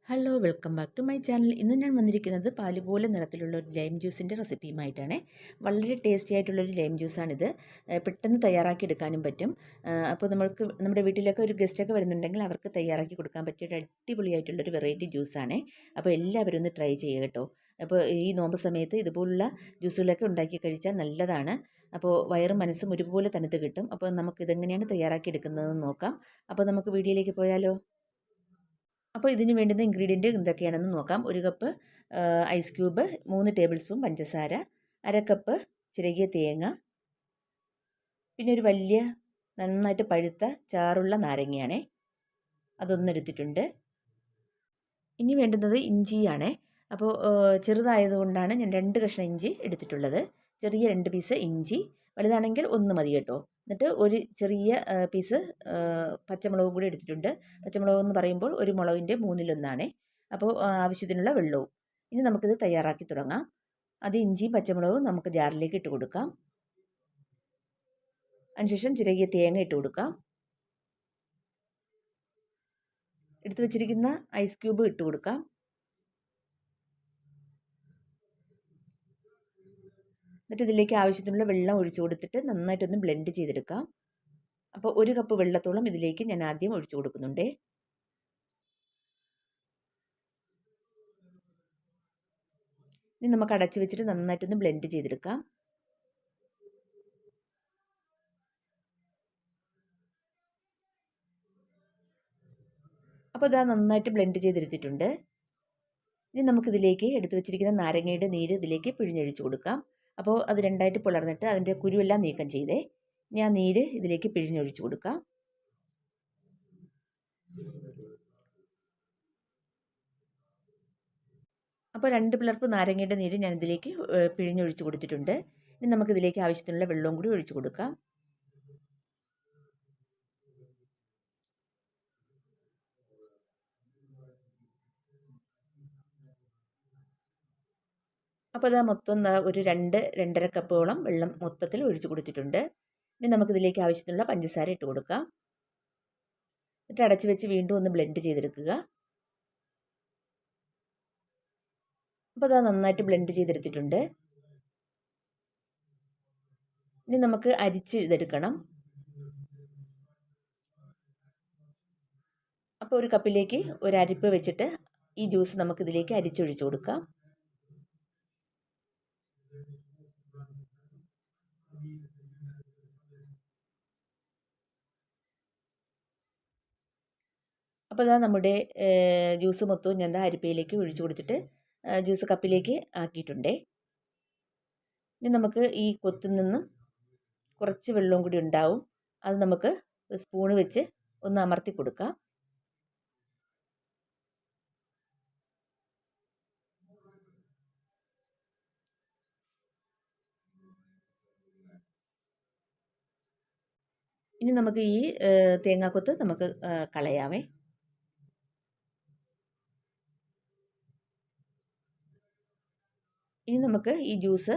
Hello welcome back to my channel. ഇന്ന് ഞാൻ വന്നിരിക്കുന്നത് പാല് പോലെ നിറത്തിലുള്ള ഒരു ലൈം ജ്യൂസിൻ്റെ റെസിപ്പിയുമായിട്ടാണ്. വളരെ ടേസ്റ്റി ആയിട്ടുള്ളൊരു ലൈം ജ്യൂസാണിത്. പെട്ടെന്ന് തയ്യാറാക്കി എടുക്കാനും പറ്റും. അപ്പോൾ നമ്മുടെ വീട്ടിലൊക്കെ ഒരു ഗസ്റ്റൊക്കെ വരുന്നുണ്ടെങ്കിൽ അവർക്ക് തയ്യാറാക്കി കൊടുക്കാൻ പറ്റിയ ഒരു അടിപൊളിയായിട്ടുള്ളൊരു വെറൈറ്റി ജ്യൂസാണ്. അപ്പോൾ എല്ലാവരും ഒന്ന് ട്രൈ ചെയ്യുക കേട്ടോ. അപ്പോൾ ഈ നോമ്പ് സമയത്ത് ഇതുപോലുള്ള ജ്യൂസുകളൊക്കെ ഉണ്ടാക്കി കഴിച്ചാൽ നല്ലതാണ്. അപ്പോൾ വയറും മനസ്സും ഒരുപോലെ തണുത്ത് കിട്ടും. അപ്പോൾ നമുക്കിതെങ്ങനെയാണ് തയ്യാറാക്കി എടുക്കുന്നതെന്ന് നോക്കാം. അപ്പോൾ നമുക്ക് വീഡിയോയിലേക്ക് പോയാലോ? അപ്പോൾ ഇതിന് വേണ്ടുന്ന ഇൻഗ്രീഡിയൻറ്റ് എന്തൊക്കെയാണെന്ന് നോക്കാം. ഒരു cup ice cube, 3 tablespoon പഞ്ചസാര, അര കപ്പ് ചിരകിയ തേങ്ങ, പിന്നെ ഒരു വലിയ നന്നായിട്ട് പഴുത്ത ചാറുള്ള നാരങ്ങയാണേ, അതൊന്നെടുത്തിട്ടുണ്ട്. ഇനി വേണ്ടുന്നത് ഇഞ്ചിയാണേ. അപ്പോൾ ചെറുതായതുകൊണ്ടാണ് ഞാൻ 2 കഷ്ണം ഇഞ്ചി എടുത്തിട്ടുള്ളത്. ചെറിയ 2 പീസ് ഇഞ്ചി, വലുതാണെങ്കിൽ 1 മതി കേട്ടോ. എന്നിട്ട് ഒരു ചെറിയ പീസ് പച്ചമുളകും കൂടി എടുത്തിട്ടുണ്ട്. പച്ചമുളക് എന്ന് പറയുമ്പോൾ ഒരു മുളകിൻ്റെ 1/3. അപ്പോൾ ആവശ്യത്തിനുള്ള വെള്ളവും. ഇനി നമുക്കിത് തയ്യാറാക്കി തുടങ്ങാം. അത് ഇഞ്ചിയും പച്ചമുളകും നമുക്ക് ജാറിലേക്ക് ഇട്ട് കൊടുക്കാം. അതിനുശേഷം ചിരകിയ തേങ്ങ ഇട്ട് കൊടുക്കാം. എടുത്തു വെച്ചിരിക്കുന്ന ഐസ് ക്യൂബ് ഇട്ട് കൊടുക്കാം. എന്നിട്ട് ഇതിലേക്ക് ആവശ്യത്തിനുള്ള വെള്ളം ഒഴിച്ചു കൊടുത്തിട്ട് നന്നായിട്ടൊന്ന് ബ്ലെൻഡ് ചെയ്തെടുക്കാം. അപ്പോൾ 1 കപ്പ് വെള്ളത്തോളം ഇതിലേക്ക് ഞാൻ ആദ്യം ഒഴിച്ചു കൊടുക്കുന്നുണ്ട്. ഇനി നമുക്ക് അടച്ചു വെച്ചിട്ട് നന്നായിട്ടൊന്ന് ബ്ലെൻഡ് ചെയ്തെടുക്കാം. അപ്പോൾ ഇതാ നന്നായിട്ട് ബ്ലെൻഡ് ചെയ്തെടുത്തിട്ടുണ്ട്. ഇനി നമുക്കിതിലേക്ക് എടുത്തു വെച്ചിരിക്കുന്ന നാരങ്ങയുടെ നീര് ഇതിലേക്ക് പിഴിഞ്ഞൊഴിച്ചു കൊടുക്കാം. അപ്പോൾ അത് രണ്ടായിട്ട് പുലർന്നിട്ട് അതിൻ്റെ കുരുവെല്ലാം നീക്കം ചെയ്തേ. ഞാൻ നീര് ഇതിലേക്ക് പിഴിഞ്ഞൊഴിച്ചു കൊടുക്കാം. അപ്പോൾ 2 പിളർപ്പ് നാരങ്ങയുടെ നീര് ഞാൻ ഇതിലേക്ക് പിഴിഞ്ഞൊഴിച്ചു കൊടുത്തിട്ടുണ്ട്. ഇനി നമുക്കിതിലേക്ക് ആവശ്യത്തിനുള്ള വെള്ളവും കൂടി ഒഴിച്ചു കൊടുക്കാം. അപ്പോൾ അത് മൊത്തം ഒരു 2-2.5 കപ്പോളം വെള്ളം മൊത്തത്തിൽ ഒഴിച്ചു കൊടുത്തിട്ടുണ്ട്. ഇനി നമുക്കിതിലേക്ക് ആവശ്യത്തിനുള്ള പഞ്ചസാര ഇട്ട് കൊടുക്കാം. എന്നിട്ട് അടച്ചു വെച്ച് വീണ്ടും ഒന്ന് ബ്ലെൻഡ് ചെയ്തെടുക്കുക. അപ്പോൾ അത് നന്നായിട്ട് ബ്ലെൻഡ് ചെയ്തെടുത്തിട്ടുണ്ട്. ഇനി നമുക്ക് അരിച്ച് ഇതെടുക്കണം. അപ്പോൾ ഒരു കപ്പിലേക്ക് ഒരു അരിപ്പ് വെച്ചിട്ട് ഈ ജ്യൂസ് നമുക്കിതിലേക്ക് അരിച്ചൊഴിച്ചു കൊടുക്കാം. അപ്പോൾ ഇതാ നമ്മുടെ ജ്യൂസ് മൊത്തവും ഞാൻ അരിപ്പയിലേക്ക് ഒഴിച്ചു കൊടുത്തിട്ട് ജ്യൂസ് കപ്പിലേക്ക് ആക്കിയിട്ടുണ്ടേ. ഇനി നമുക്ക് ഈ കൊത്തിൽ നിന്നും കുറച്ച് വെള്ളവും കൂടി ഉണ്ടാവും. അത് നമുക്ക് സ്പൂണ് വെച്ച് ഒന്ന് അമർത്തി കൊടുക്കാം. ഇനി നമുക്ക് ഈ തേങ്ങാക്കൊത്ത് നമുക്ക് കളയാമേ. ഇനി നമുക്ക് ഈ ജ്യൂസ്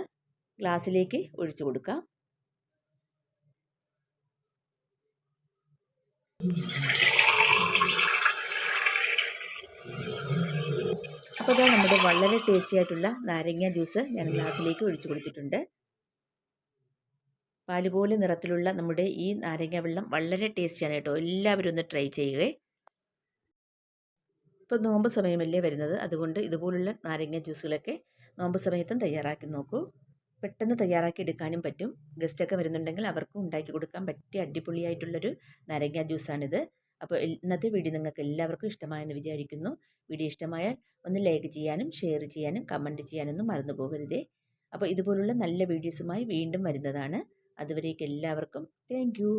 ഗ്ലാസ്സിലേക്ക് ഒഴിച്ചു കൊടുക്കാം. അപ്പോൾ ഇതാ നമ്മുടെ വളരെ ടേസ്റ്റി ആയിട്ടുള്ള നാരങ്ങ ജ്യൂസ് ഞാൻ ഗ്ലാസ്സിലേക്ക് ഒഴിച്ചു കൊടുത്തിട്ടുണ്ട്. പാല് പോലെ നിറത്തിലുള്ള നമ്മുടെ ഈ നാരങ്ങ വെള്ളം വളരെ ടേസ്റ്റിയാണ് കേട്ടോ. എല്ലാവരും ഒന്ന് ട്രൈ ചെയ്യുക. ഇപ്പോൾ നോമ്പ് സമയമല്ലേ വരുന്നത്, അതുകൊണ്ട് ഇതുപോലുള്ള നാരങ്ങ ജ്യൂസുകളൊക്കെ നോമ്പ് സമയത്തും തയ്യാറാക്കി നോക്കൂ. പെട്ടെന്ന് തയ്യാറാക്കി എടുക്കാനും പറ്റും. ഗസ്റ്റൊക്കെ വരുന്നുണ്ടെങ്കിൽ അവർക്കും ഉണ്ടാക്കി കൊടുക്കാൻ പറ്റിയ അടിപൊളിയായിട്ടുള്ളൊരു നാരങ്ങ ജ്യൂസാണിത്. അപ്പോൾ ഇന്നത്തെ വീഡിയോ നിങ്ങൾക്ക് എല്ലാവർക്കും ഇഷ്ടമായെന്ന് വിചാരിക്കുന്നു. വീഡിയോ ഇഷ്ടമായാൽ ഒന്ന് ലൈക്ക് ചെയ്യാനും ഷെയർ ചെയ്യാനും കമൻറ്റ് ചെയ്യാനൊന്നും മറന്നു പോകരുതേ. അപ്പോൾ ഇതുപോലുള്ള നല്ല വീഡിയോസുമായി വീണ്ടും വരുന്നതാണ്. അതുവരേക്കും എല്ലാവർക്കും താങ്ക് യു.